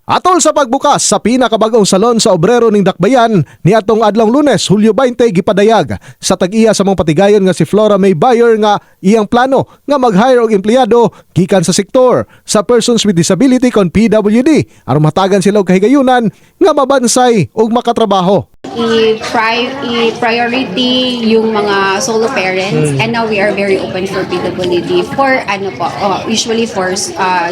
Atol sa pagbukas sa pinakabagong salon sa obrero ning Dakbayan ni atong adlong Lunes, Hulyo 20 gipadayag sa tag-iya sa mga patigayon nga si Flora May Bayer nga iyang plano nga mag-hire og empleyado gikan sa sektor sa persons with disability kon PWD aron matagan sila og kahigayunan nga mabansay og makatrabaho. I-priority yung mga solo parents and now we are very open for PWD for usually for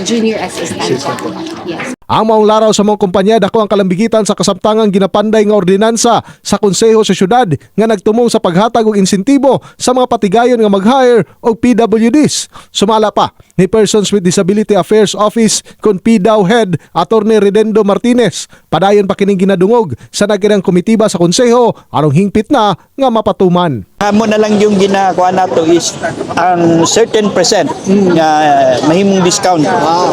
junior assistant po. Yes. Ang maong laraw sa mga kumpanya dako ang kalambigitan sa kasamtangang ginapanday nga ordinansa sa konseho sa syudad nga nagtumong sa paghatag og insentibo sa mga patigayon nga mag-hire og PWDs. Sumala pa ni Persons with Disability Affairs Office kon PDAW Head Attorney Redendo Martinez. Padayon pa kining ginadungog sa nagirang komitiba sa konseho arong hingpit na nga mapatuman. Amo na lang yung ginakuha nato is ang certain percent nga mahimong discount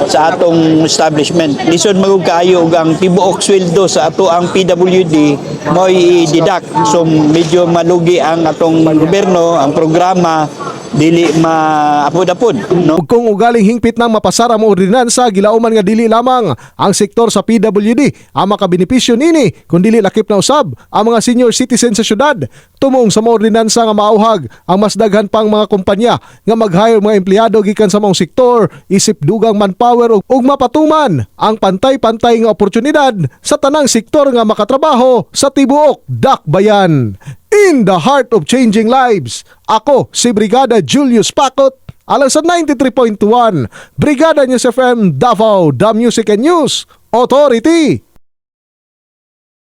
sa atong establishment. Lisod magug kaayo og ang tibuok sweldo sa ato ang PWD mo i-deduct. So medyo malugi ang atong gobyerno, ang programa dili maapod-apod, no? Ug kung ugaling hingpit nang mapasara mo ordinansa, gilauman nga dili lamang ang sektor sa PWD ang makabenepisyo nini kun dili lakip na usab ang mga senior citizen sa syudad. Tumong sa mga ordinansa nga mauhag ang mas daghan pang mga kumpanya nga mag-hire mga empleyado gikan sa maong sektor isip dugang manpower ug mapatuman ang pantay-pantay nga oportunidad sa tanang sektor nga makatrabaho sa tibuok Dakbayan. In the heart of changing lives, ako si Brigada Julius Pacot, alang sa 93.1 Brigada News FM Davao, The Music and News Authority.